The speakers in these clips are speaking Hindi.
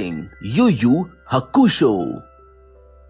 You you हकुशो।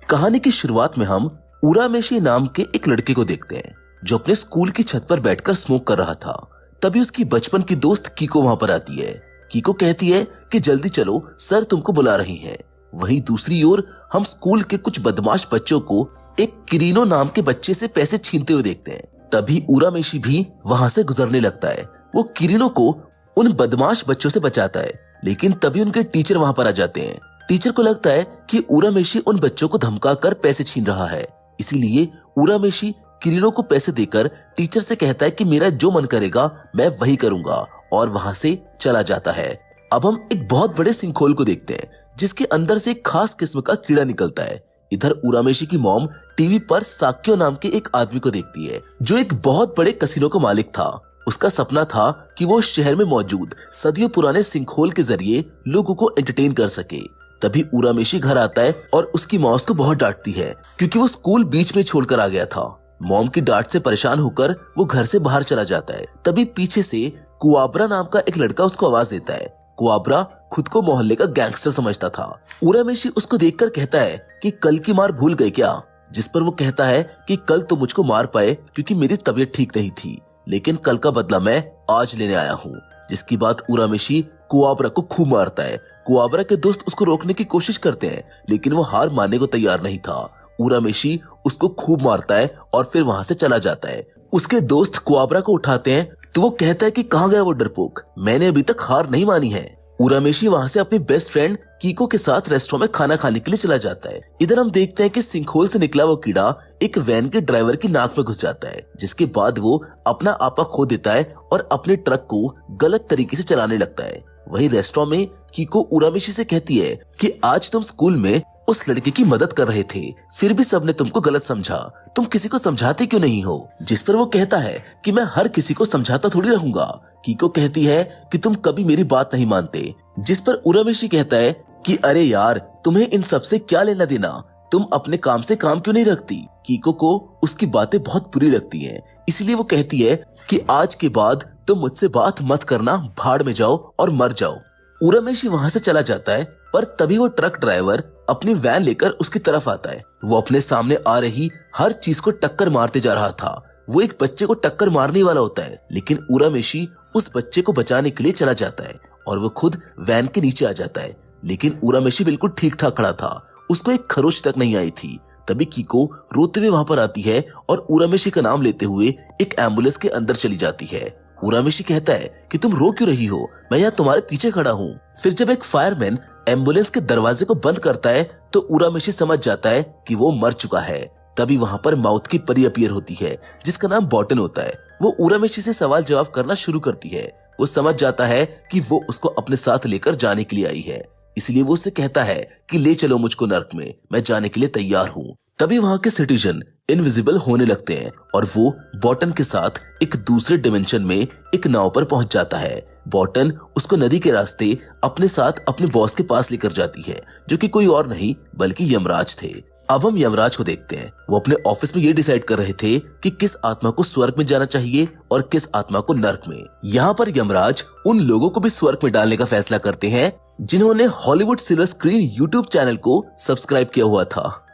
कहानी की शुरुआत में हम उरामेशी नाम के एक लड़के को देखते हैं जो अपने स्कूल की छत पर बैठकर स्मोक कर रहा था। तभी उसकी बचपन की दोस्त कीको वहां पर आती है। कीको कहती है कि जल्दी चलो, सर तुमको बुला रही हैं। वहीं दूसरी ओर हम स्कूल के कुछ बदमाश बच्चों को एक किरीनो नाम के बच्चे से पैसे छीनते हुए देखते हैं। तभी उरामेशी भी वहां से गुजरने लगता है। वो किरीनो को उन बदमाश बच्चों से बचाता है, लेकिन तभी उनके टीचर वहां पर आ जाते हैं। टीचर को लगता है कि उरामेशी उन बच्चों को धमकाकर पैसे छीन रहा है, इसीलिए उरामेशी किरीनो को पैसे देकर टीचर से कहता है कि मेरा जो मन करेगा मैं वही करूंगा, और वहां से चला जाता है। अब हम एक बहुत बड़े सिंखोल को देखते हैं जिसके अंदर से एक खास किस्म का कीड़ा निकलता है। इधर उरामेशी की मॉम टीवी पर साक्यो नाम के एक आदमी को देखती है जो एक बहुत बड़े कसिनो का मालिक था। उसका सपना था कि वो शहर में मौजूद सदियों पुराने सिंखोल के जरिए लोगों को एंटरटेन कर सके। तभी उरामेशी घर आता है और उसकी मॉम उसको बहुत डांटती है क्योंकि वो स्कूल बीच में छोड़कर आ गया था। मॉम की डांट से परेशान होकर वो घर से बाहर चला जाता है। तभी पीछे से कुआब्रा नाम का एक लड़का उसको आवाज देता है। कुआब्रा खुद को मोहल्ले का गैंगस्टर समझता था। उरामेशी उसको देखकर कहता है कि कल की मार भूल गए क्या, जिस पर वो कहता है कि कल तो मुझको मार पाए क्योंकि मेरी तबीयत ठीक नहीं थी, लेकिन कल का बदला मैं आज लेने आया हूँ। जिसकी बात उरामेशी कुआब्रा को खूब मारता है। कुआब्रा के दोस्त उसको रोकने की कोशिश करते हैं, लेकिन वो हार मानने को तैयार नहीं था। उरामेशी उसको खूब मारता है और फिर वहां से चला जाता है। उसके दोस्त कुआब्रा को उठाते हैं तो वो कहता है कि कहाँ गया वो डरपोक, मैंने अभी तक हार नहीं मानी है। उरामेशी वहां से अपनी बेस्ट फ्रेंड कीको के साथ रेस्टोरेंट में खाना खाने के लिए चला जाता है। इधर हम देखते हैं कि सिंखोल से निकला वो कीड़ा एक वैन के ड्राइवर की नाक में घुस जाता है, जिसके बाद वो अपना आपा खो देता है और अपने ट्रक को गलत तरीके से चलाने लगता है। वहीं रेस्टोरेंट में कीको उरामेशी से कहती है कि आज तुम स्कूल में उस लड़के की मदद कर रहे थे, फिर भी सबने तुमको गलत समझा, तुम किसी को समझाते क्यों नहीं हो। जिस पर वो कहता है कि मैं हर किसी को समझाता थोड़ी रहूंगा। कीको कहती है कि तुम कभी मेरी बात नहीं मानते, जिस पर उरामेशी कहता है कि अरे यार, तुम्हें इन सब से क्या लेना देना, तुम अपने काम से काम क्यों नहीं रखती। कीको को उसकी बातें बहुत बुरी लगती हैं, इसलिए वो कहती है कि आज के बाद तुम मुझसे बात मत करना, भाड़ में जाओ और मर जाओ। उरामेशी वहां से चला जाता है, पर तभी वो ट्रक ड्राइवर अपनी वैन लेकर उसकी तरफ आता है। वो अपने सामने आ रही हर चीज को टक्कर मारते जा रहा था। वो एक बच्चे को टक्कर मारने वाला होता है, लेकिन उरामेशी उस बच्चे को बचाने के लिए चला जाता है और वो खुद वैन के नीचे आ जाता है। लेकिन उरामेशी बिल्कुल ठीक ठाक खड़ा था, उसको एक खरोच तक नहीं आई थी। तभी कीको रोते हुए वहां पर आती है और उरामेशी का नाम लेते हुए एक एम्बुलेंस के अंदर चली जाती है। उरामेशी कहता है कि तुम रो क्यों रही हो, मैं यहाँ तुम्हारे पीछे खड़ा हूँ। फिर जब एक फायरमैन एम्बुलेंस के दरवाजे को बंद करता है तो उरामेशी समझ जाता है कि वो मर चुका है। तभी वहां पर माउथ की परी अपीयर होती है जिसका नाम बॉटन होता है। वो उरामेशी से सवाल जवाब करना शुरू करती है। वो समझ जाता है कि वो उसको अपने साथ लेकर जाने के लिए आई है, इसलिए वो उससे कहता है कि ले चलो मुझको नर्क में, मैं जाने के लिए तैयार हूँ। तभी वहां के सिटीजन इनविजिबल होने लगते हैं और वो बॉटन के साथ एक दूसरे डिमेंशन में एक नाव पर पहुंच जाता है। बॉटन उसको नदी के रास्ते अपने साथ अपने बॉस के पास लेकर जाती है, जो कि कोई और नहीं बल्कि यमराज थे। अब हम यमराज को देखते हैं। वो अपने ऑफिस में ये डिसाइड कर रहे थे कि किस आत्मा को स्वर्ग में जाना चाहिए और किस आत्मा को नर्क में। यहाँ पर यमराज उन लोगों को भी स्वर्ग में डालने का फैसला करते हैं जिन्होंने Hollywood silver screen YouTube channel को सब्सक्राइब किया हुआ था।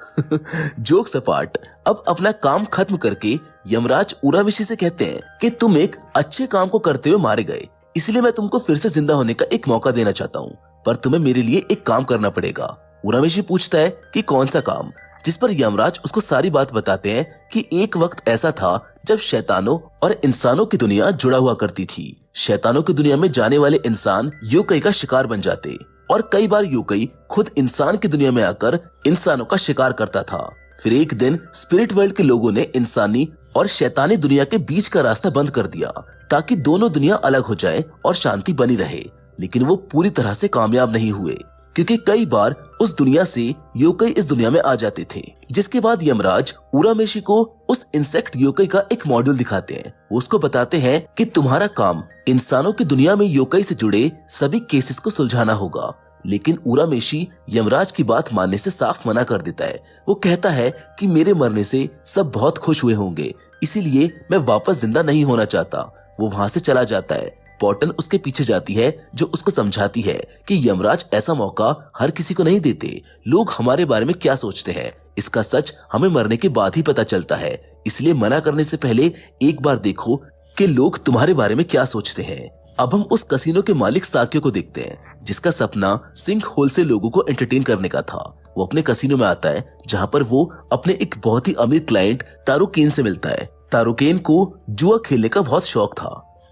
जोक्स अपार्ट, अब अपना काम खत्म करके यमराज उरामेशी से कहते हैं कि तुम एक अच्छे काम को करते हुए मारे गए, इसलिए मैं तुमको फिर से जिंदा होने का एक मौका देना चाहता हूँ, पर तुम्हें मेरे लिए एक काम करना पड़ेगा। उरामेशी पूछता है कि कौन सा काम, जिस पर यमराज उसको सारी बात बताते हैं कि एक वक्त ऐसा था जब शैतानों और इंसानों की दुनिया जुड़ा हुआ करती थी। शैतानों की दुनिया में जाने वाले इंसान योकई का शिकार बन जाते और कई बार योकई खुद इंसान की दुनिया में आकर इंसानों का शिकार करता था। फिर एक दिन स्पिरिट वर्ल्ड के लोगों ने इंसानी और शैतानी दुनिया के बीच का रास्ता बंद कर दिया ताकि दोनों दुनिया अलग हो जाए और शांति बनी रहे, लेकिन वो पूरी तरह से कामयाब नहीं हुए क्योंकि कई बार उस दुनिया से योकई इस दुनिया में आ जाते थे। जिसके बाद यमराज उरामेशी को उस इंसेक्ट योकई का एक मॉड्यूल दिखाते हैं। वो उसको बताते हैं कि तुम्हारा काम इंसानों की दुनिया में योकई से जुड़े सभी केसेस को सुलझाना होगा, लेकिन उरामेशी यमराज की बात मानने से साफ मना कर देता है। वो कहता है कि मेरे मरने से सब बहुत खुश हुए होंगे, इसीलिए मैं वापस जिंदा नहीं होना चाहता। वो वहां से चला जाता है। बॉटन उसके पीछे जाती है, जो उसको समझाती है कि यमराज ऐसा मौका हर किसी को नहीं देते। लोग हमारे बारे में क्या सोचते हैं, इसका सच हमें मरने के बाद ही पता चलता है। इसलिए मना करने से पहले एक बार देखो कि लोग तुम्हारे बारे में क्या सोचते हैं। अब हम उस कसिनो के मालिक साकियो को देखते हैं, जिसका सपना सिंक होल से लोगों को एंटरटेन करने का था। वो अपने कसिनो में आता है, जहाँ पर वो अपने एक बहुत ही अमीर क्लाइंट तारुकेन से मिलता है। तारुकेन को जुआ खेलने का बहुत शौक था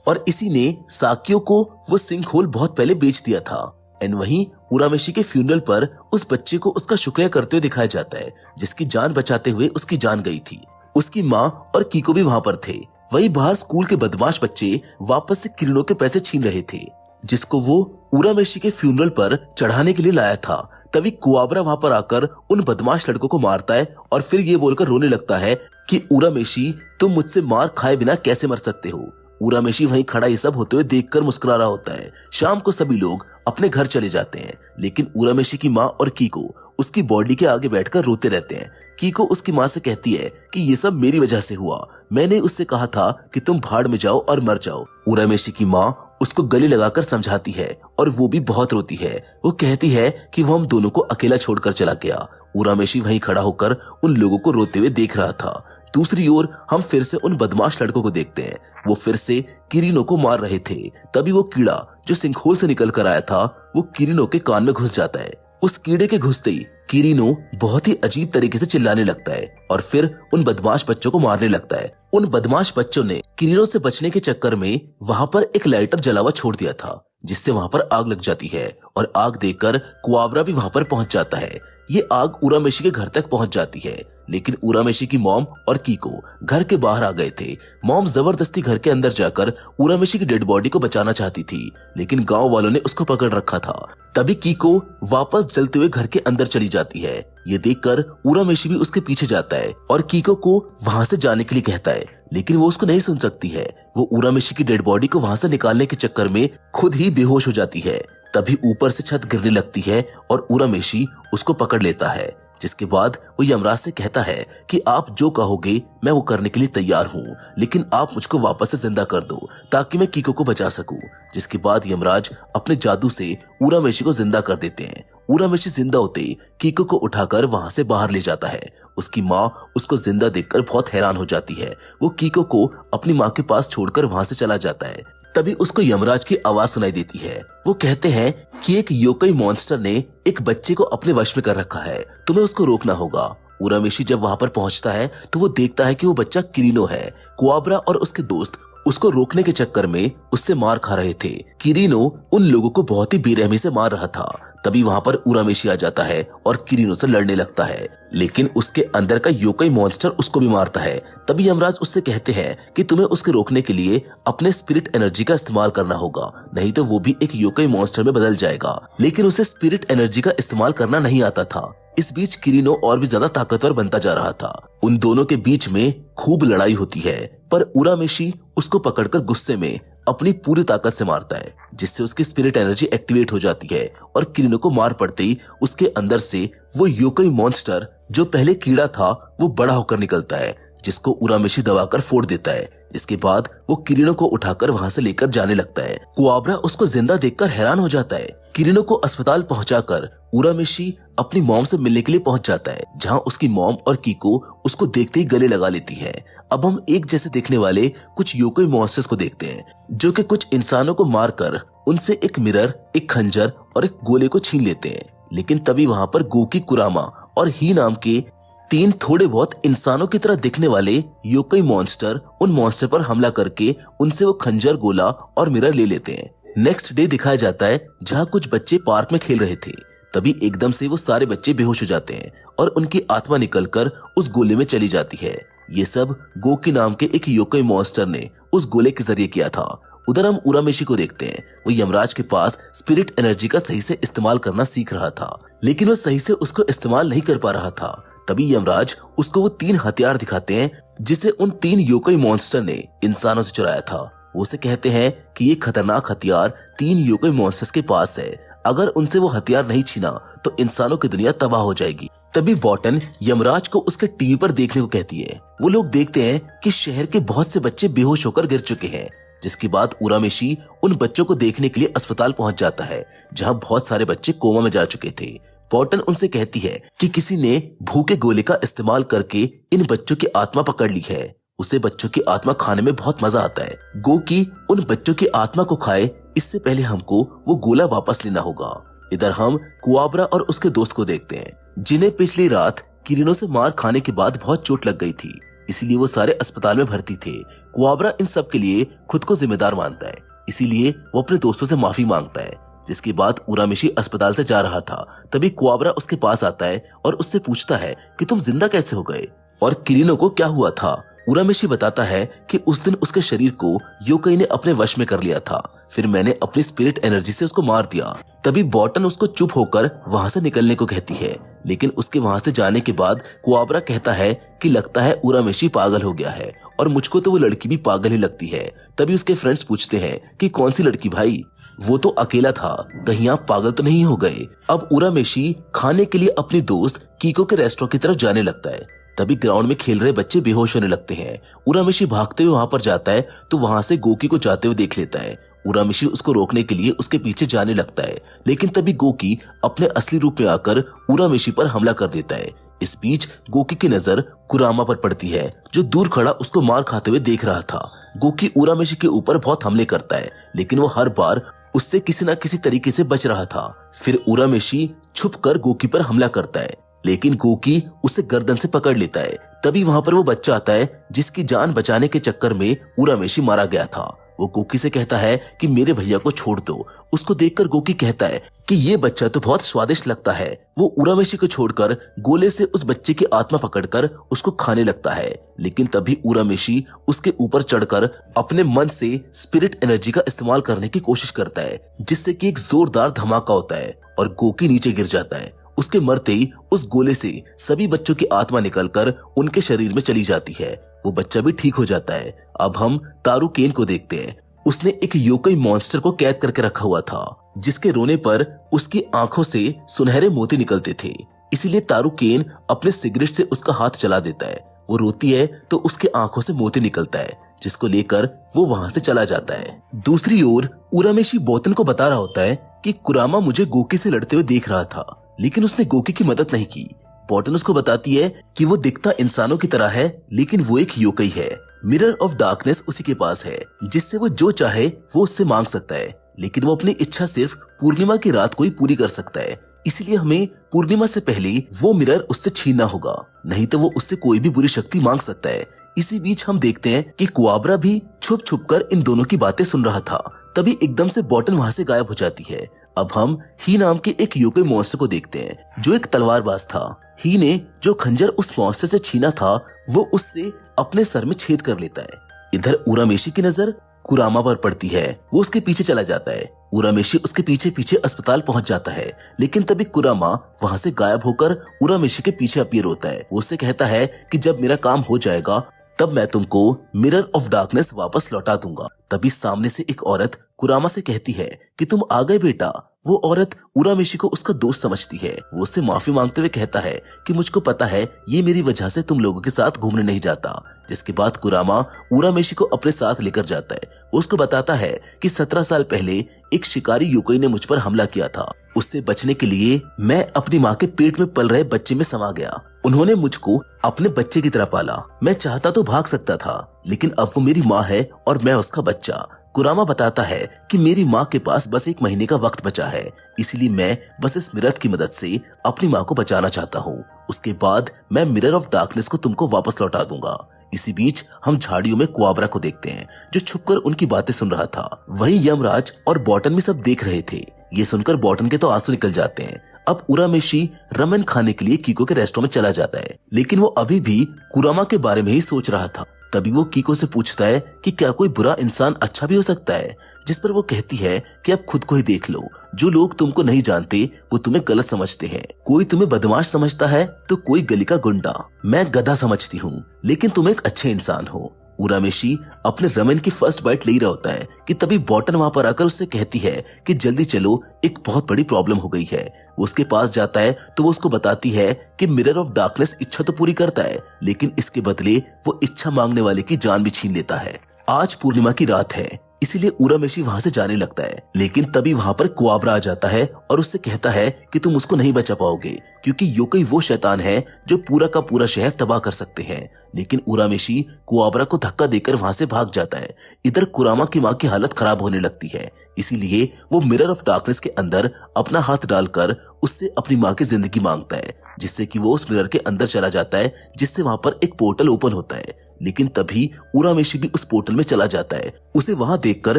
और इसी ने साकियो को वो सिंक होल बहुत पहले बेच दिया था। एंड वहीं उरामेशी के फ्यूनरल पर उस बच्चे को उसका शुक्रिया करते हुए दिखाया जाता है, जिसकी जान बचाते हुए उसकी जान गई थी। उसकी माँ और कीको भी वहाँ पर थे। वहीं बाहर स्कूल के बदमाश बच्चे वापस से किरणों के पैसे छीन रहे थे, जिसको वो उरामेशी के फ्यूनरल पर चढ़ाने के लिए लाया था। तभी कुआबरा वहाँ पर आकर उन बदमाश लड़कों को मारता है और फिर ये बोलकर रोने लगता है कि उरामेशी, तुम मुझसे मार खाए बिना कैसे मर सकते हो। उरामेशी वहीं खड़ा ये सब होते हुए देखकर मुस्कुरा रहा होता है। शाम को सभी लोग अपने घर चले जाते हैं, लेकिन उरामेशी की माँ और कीको उसकी बॉडी के आगे बैठकर रोते रहते हैं। कीको उसकी माँ से कहती है कि ये सब मेरी वजह से हुआ, मैंने उससे कहा था कि तुम भाड़ में जाओ और मर जाओ। उरामेशी की माँ उसको गले लगाकर समझाती है और वो भी बहुत रोती है। वो कहती है कि वो हम दोनों को अकेला छोड़कर चला गया। उरामेशी वहीं खड़ा होकर उन लोगों को रोते हुए देख रहा था। दूसरी ओर हम फिर से उन बदमाश लड़कों को देखते हैं। वो फिर से किरीनो को मार रहे थे। तभी वो कीड़ा जो सिंकहोल से निकल कर आया था, वो किरीनो के कान में घुस जाता है। उस कीड़े के घुसते ही किरीनो बहुत ही अजीब तरीके से चिल्लाने लगता है और फिर उन बदमाश बच्चों को मारने लगता है। उन बदमाश बच्चों ने किरीनो से बचने के चक्कर में वहाँ पर एक लाइटर जला हुआ छोड़ दिया था, जिससे वहाँ पर आग लग जाती है और आग देखकर कुआबरा भी वहाँ पर पहुँच जाता है। ये आग उरामेशी के घर तक पहुँच जाती है, लेकिन उरामेशी की मॉम और कीको घर के बाहर आ गए थे। मॉम जबरदस्ती घर के अंदर जाकर उरामेशी की डेड बॉडी को बचाना चाहती थी, लेकिन गांव वालों ने उसको पकड़ रखा था। तभी कीको वापस जलते हुए घर के अंदर चली जाती है। ये देखकर उरामेशी भी उसके पीछे जाता है और कीको को वहाँ से जाने के लिए कहता है, लेकिन वो उसको नहीं सुन सकती है। वो उरामेशी की डेड बॉडी को वहाँ से निकालने के चक्कर में खुद ही बेहोश हो जाती है। तभी ऊपर से छत गिरने लगती है और उरामेशी उसको पकड़ लेता है, जिसके बाद वो यमराज से कहता है कि आप जो कहोगे मैं वो करने के लिए तैयार हूँ, लेकिन आप मुझको वापस से जिंदा कर दो ताकि मैं कीको को बचा सकूं। जिसके बाद यमराज अपने जादू से उरामेशी को जिंदा कर देते हैं। उरामेशी जिंदा होते ही कीको को उठाकर वहां से बाहर ले जाता है। उसकी माँ उसको जिंदा देखकर बहुत हैरान हो जाती है। वो कीको को अपनी माँ के पास छोड़कर वहां से चला जाता है। तभी उसको यमराज की आवाज सुनाई देती है। वो कहते हैं कि एक योकाई मॉन्स्टर ने एक बच्चे को अपने वश में कर रखा है, तुम्हें उसको रोकना होगा। उरामेशी जब वहां पर पहुंचता है तो वो देखता है कि वो बच्चा किरीनो है। कुआबरा और उसके दोस्त उसको रोकने के चक्कर में उससे मार खा रहे थे। किरीनो उन लोगों को बहुत ही बेरहमी से मार रहा था। तभी वहां पर उरामेशी आ जाता है और किरीनो से लड़ने लगता है, लेकिन उसके अंदर का योकाई मॉन्स्टर उसको भी मारता है। तभी यमराज उससे कहते हैं कि तुम्हें उसके रोकने के लिए अपने स्पिरिट एनर्जी का इस्तेमाल करना होगा, नहीं तो वो भी एक योकाई मॉन्स्टर में बदल जाएगा। लेकिन उसे स्पिरिट एनर्जी का इस्तेमाल करना नहीं आता था। इस बीच किरीनो और भी ज्यादा ताकतवर बनता जा रहा था। उन दोनों के बीच में खूब लड़ाई होती है, पर उरामेशी उसको पकड़कर गुस्से में अपनी पूरी ताकत से मारता है, जिससे उसकी स्पिरिट एनर्जी एक्टिवेट हो जाती है और किरीनो को मार पड़ते ही उसके अंदर से वो योकाई मॉन्स्टर जो पहले कीड़ा था वो बड़ा होकर निकलता है, जिसको उरामेशी दबाकर फोड़ देता है। इसके बाद वो किरीनो को उठाकर वहां से लेकर जाने लगता है। कुआबरा उसको जिंदा देखकर हैरान हो जाता है। किरीनो को अस्पताल पहुंचाकर उरामेशी अपनी मॉम से मिलने के लिए पहुंच जाता है, जहां उसकी मॉम और कीको उसको देखते ही गले लगा लेती है। अब हम एक जैसे देखने वाले कुछ योकाई मॉन्स्टर्स को देखते हैं, जो कि कुछ इंसानों को मारकर उनसे एक मिरर, एक खंजर और एक गोले को छीन लेते हैं। लेकिन तभी वहां पर गोकी, कुरामा और ही नाम के 3 थोड़े बहुत इंसानों की तरह दिखने वाले योकाई मॉन्स्टर उन मॉन्स्टर पर हमला करके उनसे वो खंजर, गोला और मिरर ले लेते हैं। नेक्स्ट डे दिखाया जाता है जहाँ कुछ बच्चे पार्क में खेल रहे थे। तभी एकदम से वो सारे बच्चे बेहोश हो जाते हैं और उनकी आत्मा निकलकर उस गोले में चली जाती है। ये सब गोकी नाम के एक योकाई मॉन्स्टर ने उस गोले के जरिए किया था। उधर हम उरामेशी को देखते हैं। वो यमराज के पास स्पिरिट एनर्जी का सही से इस्तेमाल करना सीख रहा था, लेकिन वो सही से उसको इस्तेमाल नहीं कर पा रहा था। तभी यमराज उसको वो 3 हथियार दिखाते हैं जिसे उन 3 योकाई मॉन्स्टर ने इंसानों से चुराया था। वो उसे कहते हैं कि ये खतरनाक हथियार 3 योकाई मॉन्स्टर्स के पास है, अगर उनसे वो हथियार नहीं छीना तो इंसानों की दुनिया तबाह हो जाएगी। तभी बॉटन यमराज को उसके टीवी पर देखने को कहती है। वो लोग देखते हैं कि शहर के बहुत से बच्चे बेहोश होकर गिर चुके हैं, जिसके बाद उरामेशी उन बच्चों को देखने के लिए अस्पताल पहुंच जाता है जहां बहुत सारे बच्चे कोमा में जा चुके थे। बॉटन उनसे कहती है कि किसी ने भूखे गोले का इस्तेमाल करके इन बच्चों की आत्मा पकड़ ली है। उसे बच्चों की आत्मा खाने में बहुत मजा आता है। गोकी उन बच्चों की आत्मा को खाए इससे पहले हमको वो गोला वापस लेना होगा। इधर हम कुआब्रा और उसके दोस्त को देखते हैं जिन्हें पिछली रात किरीनो से मार खाने के बाद बहुत चोट लग गई थी, इसीलिए वो सारे अस्पताल में भर्ती थे। कुआब्रा इन सब के लिए खुद को जिम्मेदार मानता है, इसीलिए वो अपने दोस्तों से माफी मांगता है। जिसके बाद उरामेशी अस्पताल से जा रहा था, तभी कुआब्रा उसके पास आता है और उससे पूछता है कि तुम जिंदा कैसे हो गए और किरीनो को क्या हुआ था। उरामेशी बताता है कि उस दिन उसके शरीर को योकई ने अपने वश में कर लिया था, फिर मैंने अपनी स्पिरिट एनर्जी से उसको मार दिया। तभी बॉटन उसको चुप होकर वहां से निकलने को कहती है, लेकिन उसके वहां से जाने के बाद कुआब्रा कहता है कि लगता है उरामेशी पागल हो गया है और मुझको तो वो लड़की भी पागल ही लगती है। तभी उसके फ्रेंड्स पूछते हैं कि कौन सी लड़की भाई, वो तो अकेला था, कहीं आप पागल तो नहीं हो गए। अब उरामेशी खाने के लिए अपनी दोस्त कीको के रेस्टोरेंट की तरफ जाने लगता है। तभी ग्राउंड में खेल रहे बच्चे बेहोश होने लगते हैं। उरामेशी भागते हुए वहां पर जाता है तो वहां से गोकी को जाते हुए देख लेता है। उरामेशी उसको रोकने के लिए उसके पीछे जाने लगता है, लेकिन तभी गोकी अपने असली रूप में आकर उरामेशी पर हमला कर देता है। इस बीच गोकी की नजर कुरामा पर पड़ती है जो दूर खड़ा उसको मार खाते हुए देख रहा था। गोकी उरामेशी के ऊपर बहुत हमले करता है, लेकिन वो हर बार उससे किसी न किसी तरीके से बच रहा था। फिर उरामेशी छुप कर गोकी पर हमला करता है, लेकिन गोकी उसे गर्दन से पकड़ लेता है। तभी वहां पर वो बच्चा आता है जिसकी जान बचाने के चक्कर में उरामेशी मारा गया था। वो गोकी से कहता है कि मेरे भैया को छोड़ दो। उसको देखकर गोकी कहता है कि ये बच्चा तो बहुत स्वादिष्ट लगता है। वो उरामेशी को छोड़कर गोले से उस बच्चे की आत्मा पकड़कर उसको खाने लगता है, लेकिन तभी उरामेशी उसके ऊपर चढ़कर अपने मन से स्पिरिट एनर्जी का इस्तेमाल करने की कोशिश करता है, जिससे कि एक जोरदार धमाका होता है और गोकी नीचे गिर जाता है। उसके मरते ही उस गोले से सभी बच्चों की आत्मा निकलकर उनके शरीर में चली जाती है। वो बच्चा भी ठीक हो जाता है। अब हम तारू केन को देखते हैं। उसने एक योकई मॉन्स्टर को कैद करके रखा हुआ था, जिसके रोने पर उसकी आंखों से सुनहरे मोती निकलते थे। इसीलिए तारू केन अपने सिगरेट से उसका हाथ चला देता है। वो रोती है तो उसके आंखों से मोती निकलता है, जिसको लेकर वो वहां से चला जाता है। दूसरी ओर उरामेशी बोतन को बता रहा होता है कि कुरामा मुझे गोकी से लड़ते हुए देख रहा था, लेकिन उसने गोकी की मदद नहीं की। बॉटन उसको बताती है कि वो दिखता इंसानों की तरह है, लेकिन वो एक योकई है। मिरर ऑफ डार्कनेस उसी के पास है, जिससे वो जो चाहे वो उससे मांग सकता है, लेकिन वो अपनी इच्छा सिर्फ पूर्णिमा की रात को ही पूरी कर सकता है। इसलिए हमें पूर्णिमा से पहले वो मिरर उससे छीनना होगा, नहीं तो वो उससे कोई भी बुरी शक्ति मांग सकता है। इसी बीच हम देखते हैं कि कुआब्रा भी छुप छुप कर इन दोनों की बातें सुन रहा था। तभी एकदम से बॉटन वहां से गायब हो जाती है। अब हम ही नाम के एक योकई मॉन्स्टर को देखते हैं जो एक तलवारबाज था। ही ने जो खंजर उस मॉन्स्टर से छीना था वो उससे अपने सर में छेद कर लेता है। इधर उरामेशी की नजर कुरामा पर पड़ती है। वो उसके पीछे चला जाता है। उरामेशी उसके पीछे पीछे अस्पताल पहुंच जाता है, लेकिन तभी कुरामा वहां से गायब होकर उरामेशी के पीछे अपीयर होता है। वो उससे कहता है कि जब मेरा काम हो जाएगा तब मैं तुमको मिरर ऑफ डार्कनेस वापस लौटा दूंगा। तभी सामने से एक औरत कुरामा से कहती है कि तुम आ गए बेटा। वो औरत उरामेशी को उसका दोस्त समझती है। वो उससे माफी मांगते हुए कहता है कि मुझको पता है ये मेरी वजह से तुम लोगों के साथ घूमने नहीं जाता। जिसके बाद कुरामा उरामेशी को अपने साथ लेकर जाता है। वो उसको बताता है कि 17 साल पहले एक शिकारी योकई ने मुझ पर हमला किया था। उससे बचने के लिए मैं अपनी माँ के पेट में पल रहे बच्चे में समा गया। उन्होंने मुझको अपने बच्चे की तरह पाला। मैं चाहता तो भाग सकता था, लेकिन अब वो मेरी माँ है और मैं उसका बच्चा। कुरामा बताता है कि मेरी माँ के पास बस 1 महीने का वक्त बचा है, इसलिए मैं बस इस मिरर की मदद से अपनी माँ को बचाना चाहता हूँ। उसके बाद मैं मिरर ऑफ डार्कनेस को तुमको वापस लौटा दूंगा। इसी बीच हम झाड़ियों में कुआब्रा को देखते हैं जो छुपकर उनकी बातें सुन रहा था। वहीं यमराज और बॉटन भी सब देख रहे थे। ये सुनकर बॉटन के तो आंसू निकल जाते हैं। अब उरामेशी रमेन खाने के लिए कीको के रेस्टोरेंट में चला जाता है, लेकिन वो अभी भी कुरामा के बारे में ही सोच रहा था। तभी वो कीको से पूछता है कि क्या कोई बुरा इंसान अच्छा भी हो सकता है, जिस पर वो कहती है कि अब खुद को ही देख लो। जो लोग तुमको नहीं जानते वो तुम्हें गलत समझते हैं। कोई तुम्हें बदमाश समझता है तो कोई गली का गुंडा। मैं गधा समझती हूँ, लेकिन तुम एक अच्छे इंसान हो। उरामेशी अपने रमेन की फर्स्ट बाइट ले रहा होता है कि तभी बॉटन वहां पर आकर उससे कहती है कि जल्दी चलो, एक बहुत बड़ी प्रॉब्लम हो गई है। वो उसके पास जाता है तो वो उसको बताती है कि मिरर ऑफ डार्कनेस इच्छा तो पूरी करता है, लेकिन इसके बदले वो इच्छा मांगने वाले की जान भी छीन लेता है। आज पूर्णिमा की रात है, इसीलिए उरामेशी वहां से जाने लगता है। लेकिन तभी वहां पर कुआबरा आ जाता है और उससे कहता है कि तुम उसको नहीं बचा पाओगे, क्योंकि योकई वो शैतान है जो पूरा का पूरा शहर तबाह कर सकते हैं। लेकिन उरामेशी कुआबरा को धक्का देकर वहां से भाग जाता है। इधर कुरामा की माँ की हालत खराब होने लगती है, इसीलिए वो मिरर ऑफ डार्कनेस के अंदर अपना हाथ डालकर उससे अपनी माँ की जिंदगी मांगता है, जिससे कि वो उस मिरर के अंदर चला जाता है, जिससे वहां पर एक पोर्टल ओपन होता है। लेकिन तभी उरामेशी भी उस पोर्टल में चला जाता है। उसे वहां देखकर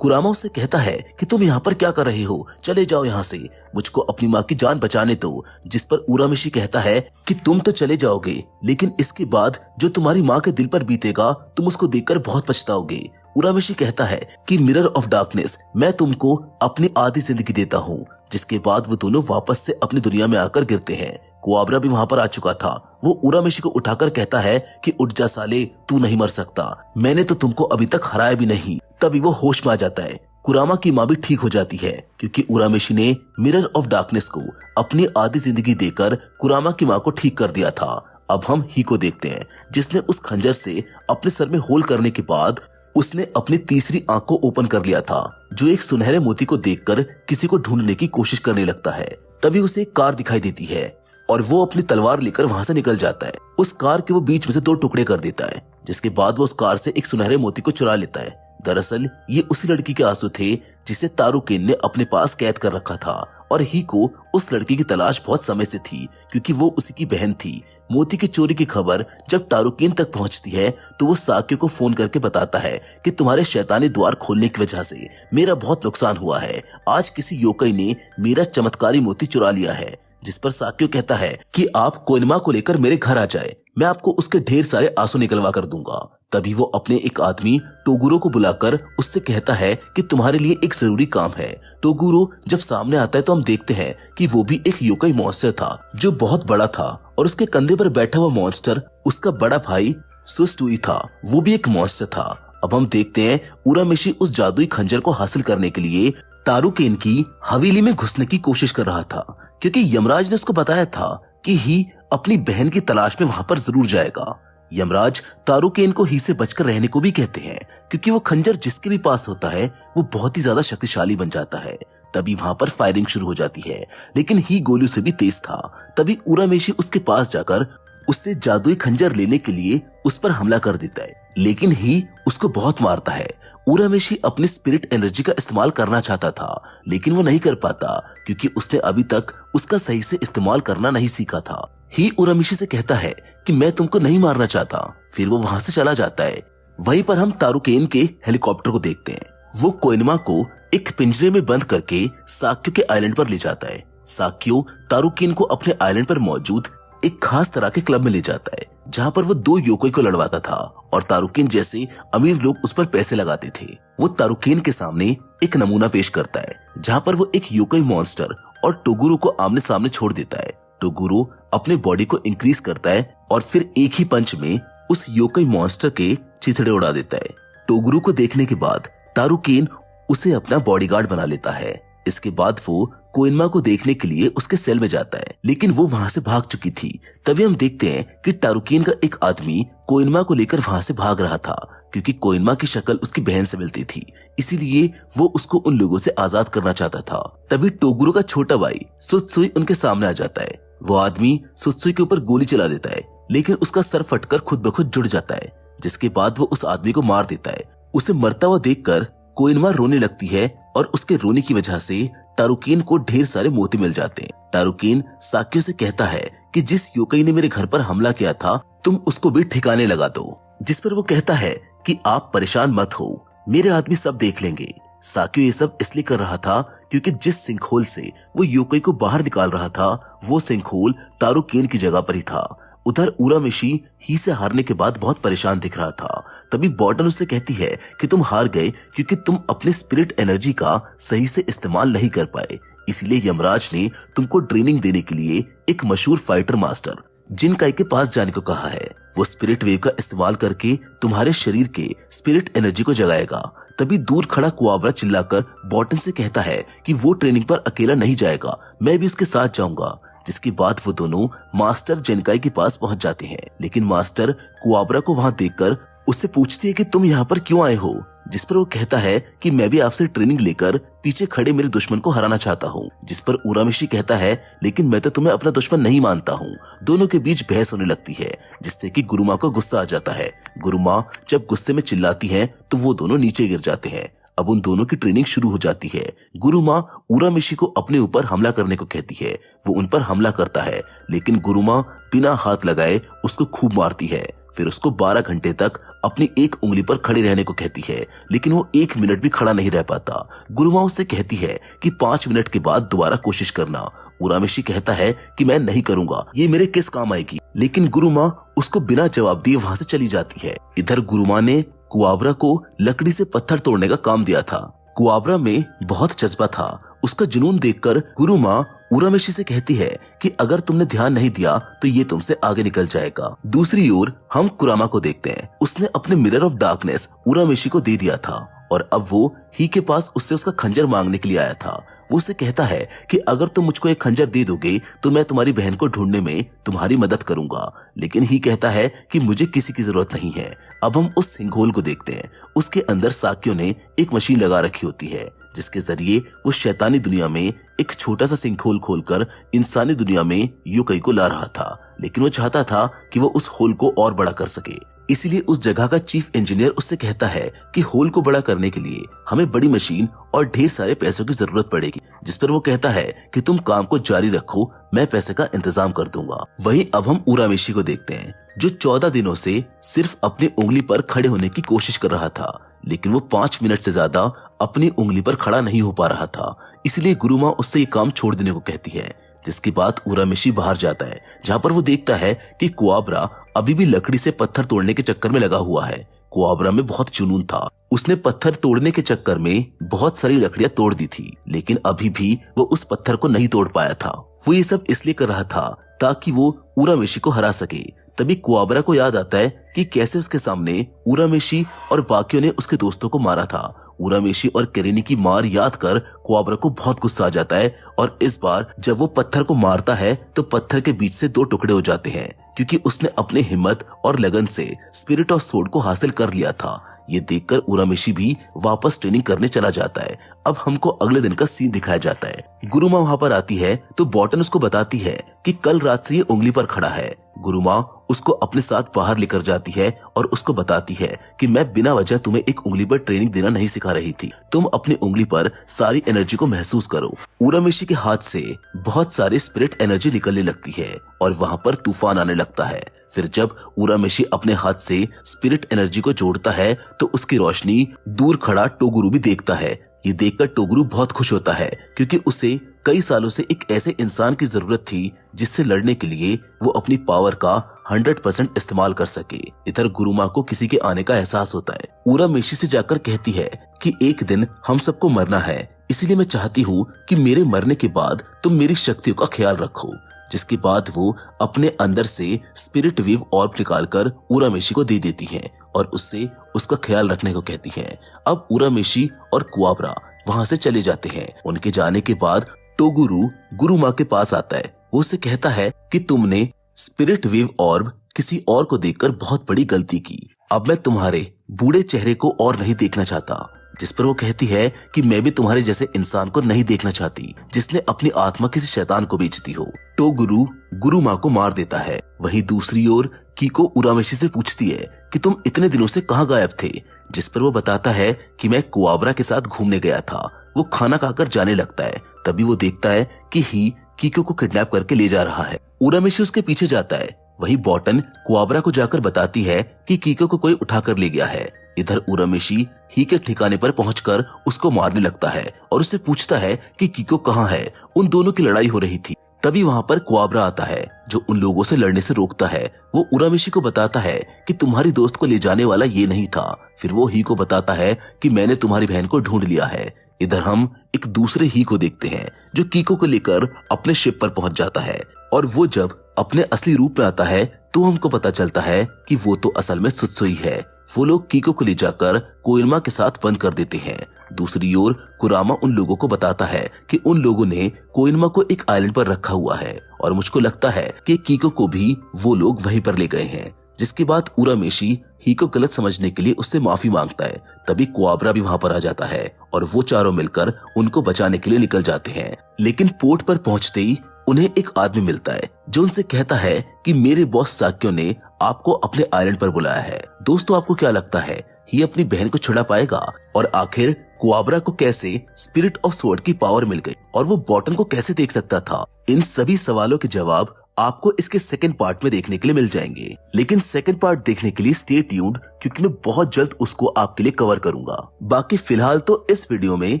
कुरामा उससे कहता है कि तुम यहाँ पर क्या कर रहे हो, चले जाओ यहाँ से, मुझको अपनी माँ की जान बचाने दो। जिस पर उरामेशी कहता है कि तुम तो चले जाओगे, लेकिन इसके बाद जो तुम्हारी माँ के दिल पर बीतेगा तुम उसको देखकर बहुत पछताओगे। उरामेशी कहता है कि मिरर ऑफ डार्कनेस, मैं तुमको अपनी आधी जिंदगी देता हूँ। जिसके बाद वो दोनों वापस से अपनी दुनिया में आकर गिरते हैं। कुआबरा भी वहां पर आ चुका था। वो उरामेशी को उठाकर कहता है कि उठ जा साले, तू नहीं मर सकता, मैंने तो तुमको अभी तक हराया भी नहीं। तभी वो होश में आ जाता है। कुरामा की माँ भी ठीक हो जाती है, क्योंकि उरामेशी ने मिरर ऑफ डार्कनेस को अपनी आधी जिंदगी देकर कुरामा की माँ को ठीक कर दिया था। अब हम ही को देखते हैं, जिसने उस खंजर से अपने सर में होल करने के बाद उसने अपनी तीसरी आंख को ओपन कर लिया था, जो एक सुनहरे मोती को देखकर किसी को ढूंढने की कोशिश करने लगता है। तभी उसे एक कार दिखाई देती है और वो अपनी तलवार लेकर वहां से निकल जाता है। उस कार के वो बीच में से 2 टुकड़े कर देता है, जिसके बाद वो उस कार से एक सुनहरे मोती को चुरा लेता है। दरअसल ये उसी लड़की के आंसू थे जिसे तारुकेन ने अपने पास कैद कर रखा था, और ही को उस लड़की की तलाश बहुत समय से थी, क्योंकि वो उसी की बहन थी। मोती की चोरी की खबर जब तारुकेन तक पहुंचती है तो वो साक्यो को फोन करके बताता है कि तुम्हारे शैतानी द्वार खोलने की वजह से मेरा बहुत नुकसान हुआ है। आज किसी योकई ने मेरा चमत्कारी मोती चुरा लिया है। जिस पर साक्यो कहता है कि आप कोइनमा को लेकर मेरे घर आ जाए, मैं आपको उसके ढेर सारे आंसू निकलवा कर दूंगा। तभी वो अपने एक आदमी टोगुरो को बुलाकर उससे कहता है कि तुम्हारे लिए एक जरूरी काम है। टोगुरो जब सामने आता है तो हम देखते हैं कि वो भी एक योकाई मॉन्स्टर था, जो बहुत बड़ा था, और उसके कंधे पर बैठा हुआ मॉन्स्टर उसका बड़ा भाई सुसुई था, वो भी एक मॉन्स्टर था। अब हम देखते हैं उरामेशी उस जादुई खंजर को हासिल करने के लिए तारुकेन की हवेली में घुसने की कोशिश कर रहा था, क्योंकि यमराज ने उसको बताया था कि ही अपनी बहन की तलाश में वहां पर जरूर जाएगा। यमराज तारुकेन को ही से बचकर रहने को भी कहते हैं, क्योंकि वो खंजर जिसके भी पास होता है वो बहुत ही ज्यादा शक्तिशाली बन जाता है। तभी वहां पर फायरिंग शुरू हो जाती है, लेकिन ही गोलियों से भी तेज था। तभी उरामेशी उसके पास जाकर उससे जादुई खंजर लेने के लिए उस पर हमला कर देता है, लेकिन ही उसको बहुत मारता है। उरामेशी अपनी स्पिरिट एनर्जी का इस्तेमाल करना चाहता था, लेकिन वो नहीं कर पाता, क्योंकि उसने अभी तक उसका सही से इस्तेमाल करना नहीं सीखा था। ही उरामेशी से कहता है कि मैं तुमको नहीं मारना चाहता, फिर वो वहां से चला जाता है। वहीं पर हम तारुकेन के हेलीकॉप्टर को देखते हैं। वो कोइनमा को एक पिंजरे में बंद करके साक्यो के आइलैंड पर ले जाता है। साक्यो तारुकेन को अपने आइलैंड पर मौजूद एक खास तरह के क्लब में ले जाता है, जहां पर वो 2 योकोई को लड़वाता था, और तारुकेन जैसे अमीर लोग उस पर पैसे लगाते थे। वो तारुकेन के सामने एक नमूना पेश करता है, जहां पर वो एक योकोई मॉन्स्टर और टोगुरो को आमने सामने छोड़ देता है। टोगुरो अपने बॉडी को इंक्रीज करता है और फिर एक ही पंच में उस योकोई मॉन्स्टर के चिथड़े उड़ा देता है। टोगुरो को देखने के बाद तारुकेन उसे अपना बॉडीगार्ड बना लेता है। इसके बाद वो कोइनमा को देखने के लिए उसके सेल में जाता है, लेकिन वो वहां से भाग चुकी थी। तभी हम देखते हैं कि तारुकेन का एक आदमी कोइनमा को लेकर वहां से भाग रहा था, क्योंकि कोइनमा की शक्ल उसकी बहन से मिलती थी, इसीलिए वो उसको उन लोगों से आजाद करना चाहता था। तभी टोगुरो का छोटा भाई सुत्सुई उनके सामने आ जाता है। वो आदमी सुत्सुई के ऊपर गोली चला देता है, लेकिन उसका सर फटकर खुद ब खुद जुड़ जाता है, जिसके बाद वो उस आदमी को मार देता है। उसे मरता हुआ देखकर कोइनमा रोने लगती है, और उसके रोने की वजह से तारुकेन को ढेर सारे मोती मिल जाते हैं। तारुकेन साक्यो से कहता है कि जिस योकाई ने मेरे घर पर हमला किया था तुम उसको भी ठिकाने लगा दो। जिस पर वो कहता है कि आप परेशान मत हो, मेरे आदमी सब देख लेंगे। साक्यो ये सब इसलिए कर रहा था क्योंकि जिस सिंकहोल से वो योकाई को बाहर निकाल रहा था वो सिंकहोल तारुकेन की जगह पर ही था। उधर उरामेशी ही से हारने के बाद बहुत परेशान दिख रहा था। तभी बॉटन उससे कहती है कि तुम हार गए क्योंकि तुम अपने स्पिरिट एनर्जी का सही से इस्तेमाल नहीं कर पाए, इसलिए यमराज ने तुमको ट्रेनिंग देने के लिए एक मशहूर फाइटर मास्टर जिनकाई के पास जाने को कहा है। वो स्पिरिट वेव का इस्तेमाल करके तुम्हारे शरीर के स्पिरिट एनर्जी को जगाएगा। तभी दूर खड़ा कुआबरा चिल्लाकर बॉटन से कहता है कि वो ट्रेनिंग पर अकेला नहीं जाएगा, मैं भी उसके साथ जाऊंगा। जिसके बाद वो दोनों मास्टर जेनकाई के पास पहुंच जाते हैं, लेकिन मास्टर कुआबरा को वहां देखकर उससे पूछती है कि तुम यहाँ पर क्यों आए हो। जिस पर वो कहता है कि मैं भी आपसे ट्रेनिंग लेकर पीछे खड़े मेरे दुश्मन को हराना चाहता हूँ। जिस पर उरामेशी कहता है लेकिन मैं तो तुम्हें अपना दुश्मन नहीं मानता हूँ। दोनों के बीच बहस होने लगती है जिससे कि गुरुमा को गुस्सा आ जाता है। गुरुमा जब गुस्से में चिल्लाती है तो वो दोनों नीचे गिर जाते हैं। अब उन दोनों की ट्रेनिंग शुरू हो जाती है। गुरुमा उरामेशी को अपने ऊपर हमला करने को कहती है। वो उन पर हमला करता है लेकिन गुरुमा बिना हाथ लगाए उसको खूब मारती है। फिर उसको 12 घंटे तक अपनी एक उंगली पर खड़े रहने को कहती है लेकिन वो 1 मिनट भी खड़ा नहीं रह पाता। गुरुमा उससे कहती है कि 5 मिनट के बाद दोबारा कोशिश करना। उरामेशी कहता है कि मैं नहीं करूंगा, ये मेरे किस काम आएगी। लेकिन गुरुमा उसको बिना जवाब दिए वहां से चली जाती है। इधर गुरुमा ने कुआबरा को लकड़ी से पत्थर तोड़ने का काम दिया था। कुआबरा में बहुत जज्बा था। उसका जुनून देखकर गुरुमा उरामेशी से कहती है कि अगर तुमने ध्यान नहीं दिया तो ये तुमसे आगे निकल जाएगा। दूसरी ओर हम कुरामा को देखते हैं। उसने अपने मिरर ऑफ डार्कनेस उरामेशी को दे दिया था और अब वो ही के पास उससे उसका खंजर मांगने के लिए आया था। वो उसे कहता है कि अगर तुम मुझको एक खंजर दे दोगे तो मैं तुम्हारी बहन को ढूंढने में तुम्हारी मदद करूंगा। लेकिन ही कहता है कि मुझे किसी की जरूरत नहीं है। अब हम उस सिंघोल को देखते हैं। उसके अंदर साक्यों ने एक मशीन लगा रखी होती है जिसके जरिए वो शैतानी दुनिया में एक छोटा सा सिंखोल खोलकर इंसानी दुनिया में युकई को ला रहा था। लेकिन वो चाहता था कि वो उस होल को और बड़ा कर सके। इसीलिए उस जगह का चीफ इंजीनियर उससे कहता है कि होल को बड़ा करने के लिए हमें बड़ी मशीन और ढेर सारे पैसों की जरूरत पड़ेगी। जिस पर वो कहता है कि तुम काम को जारी रखो, मैं पैसे का इंतजाम कर दूंगा। वहीं अब हम उरामेशी को देखते हैं जो 14 दिनों से सिर्फ अपनी उंगली पर खड़े होने की कोशिश कर रहा था लेकिन वो 5 मिनट से ज्यादा अपनी उंगली पर खड़ा नहीं हो पा रहा था। इसलिए गुरुमा उससे ये काम छोड़ देने को कहती है। जिसके बाद उरामेशी बाहर जाता है जहाँ पर वो देखता है कि कुआबरा अभी भी लकड़ी से पत्थर तोड़ने के चक्कर में लगा हुआ है। कुआबरा में बहुत जुनून था। उसने पत्थर तोड़ने के चक्कर में बहुत सारी लकड़ियां तोड़ दी थी लेकिन अभी भी वो उस पत्थर को नहीं तोड़ पाया था। वो ये सब इसलिए कर रहा था ताकि वो उरामेशी को हरा सके। तभी कुआबरा को याद आता है कि कैसे उसके सामने उरामेशी और बाकियों ने उसके दोस्तों को मारा था। उरामेशी और केरेनी की मार याद कर कुआबरा को बहुत गुस्सा आ जाता है और इस बार जब वो पत्थर को मारता है तो पत्थर के बीच से 2 टुकड़े हो जाते हैं क्योंकि उसने अपने हिम्मत और लगन से स्पिरिट ऑफ सोड को हासिल कर लिया था। ये देखकर उरामेशी भी वापस ट्रेनिंग करने चला जाता है। अब हमको अगले दिन का सीन दिखाया जाता है। गुरुमा वहां पर आती है तो बॉटन उसको बताती है कि कल रात से ये उंगली पर खड़ा है। गुरुमा उसको अपने साथ बाहर लेकर जाती है और उसको बताती है कि मैं बिना वजह तुम्हें एक उंगली पर ट्रेनिंग देना नहीं सिखा रही थी। तुम अपनी उंगली पर सारी एनर्जी को महसूस करो। उरामेशी के हाथ से बहुत सारी स्पिरिट एनर्जी निकलने लगती है और वहां पर तूफान आने लगता है। फिर जब उरामेशी अपने हाथ से स्पिरिट एनर्जी को जोड़ता है तो उसकी रोशनी दूर खड़ा टोगुरु भी देखता है। ये देखकर टोगुरु बहुत खुश होता है क्योंकि उसे कई सालों से एक ऐसे इंसान की जरूरत थी जिससे लड़ने के लिए वो अपनी पावर का 100% इस्तेमाल कर सके। इधर गुरुमा को किसी के आने का एहसास होता है। उरामेशी से जाकर कहती है कि एक दिन हम सबको मरना है, इसलिए मैं चाहती हूँ कि मेरे मरने के बाद तुम मेरी शक्तियों का ख्याल रखो। जिसके बाद वो अपने अंदर से स्पिरिट वेव ऑर्ब निकालकर उरामेशी को दे देती है और उससे उसका ख्याल रखने को कहती है। अब उरामेशी और कुआबरा वहां से चले जाते हैं। उनके जाने के बाद टोगुरु गुरुमा के पास आता है। वो उससे कहता है कि तुमने स्पिरिट वेव ऑर्ब किसी और को देखकर बहुत बड़ी गलती की। अब मैं तुम्हारे बूढ़े चेहरे को और नहीं देखना चाहता। जिस पर वो कहती है कि मैं भी तुम्हारे जैसे इंसान को नहीं देखना चाहती जिसने अपनी आत्मा किसी शैतान को बेच दी हो। टोगुरु गुरुमा को मार देता है। वहीं दूसरी ओर कीको उरामेशी से पूछती है कि तुम इतने दिनों से कहाँ गायब थे। जिस पर वो बताता है कि मैं कुआबरा के साथ घूमने गया था। वो खाना खाकर जाने लगता है। तभी वो देखता है कि ही कीको को किडनैप करके ले जा रहा है। उरामेशी उसके पीछे जाता है। वहीं बॉटन कुआबरा को जाकर बताती है कि कीको को कोई उठाकर ले गया है। इधर उरामेशी ही के ठिकाने पर पहुंचकर उसको मारने लगता है और उससे पूछता है कि कीको कहाँ है। उन दोनों की लड़ाई हो रही थी। तभी वहां पर कुआबरा आता है जो उन लोगों से लड़ने से रोकता है। वो उरामेशी को बताता है कि तुम्हारी दोस्त को ले जाने वाला ये नहीं था। फिर वो ही को बताता है कि मैंने तुम्हारी बहन को ढूंढ लिया है। इधर हम एक दूसरे ही को देखते हैं जो कीको को लेकर अपने शिप पर पहुंच जाता है और वो जब अपने असली रूप में आता है तो हमको पता चलता है कि वो तो असल में सुत्सुई है। वो लोग कीको को ले जाकर कोइनमा के साथ बंद कर देते हैं। दूसरी ओर कुरामा उन लोगों को बताता है कि उन लोगों ने कोइनमा को एक आइलैंड पर रखा हुआ है और मुझको लगता है कि कीको को भी वो लोग वहीं पर ले गए हैं। जिसके बाद उरामेशी ही को गलत समझने के लिए उससे माफी मांगता है। तभी कुआबरा भी वहां पर आ जाता है और वो चारों मिलकर उनको बचाने के लिए निकल जाते हैं। लेकिन पोर्ट पर पहुंचते ही उन्हें एक आदमी मिलता है जो उनसे कहता है कि मेरे बॉस साक्यो ने आपको अपने आइलैंड पर बुलाया है। दोस्तों, आपको क्या लगता है ये अपनी बहन को छुड़ा पाएगा? और आखिर कुआबरा को कैसे स्पिरिट ऑफ स्वॉर्ड की पावर मिल गई और वो बॉटन को कैसे देख सकता था? इन सभी सवालों के जवाब आपको इसके सेकंड पार्ट में देखने के लिए मिल जाएंगे। लेकिन सेकंड पार्ट देखने के लिए स्टे ट्यून्ड, क्योंकि मैं बहुत जल्द उसको आपके लिए कवर करूंगा। बाकी फिलहाल तो इस वीडियो में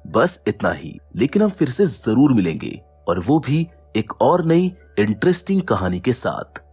बस इतना ही, लेकिन हम फिर से जरूर मिलेंगे और वो भी एक और नई इंटरेस्टिंग कहानी के साथ।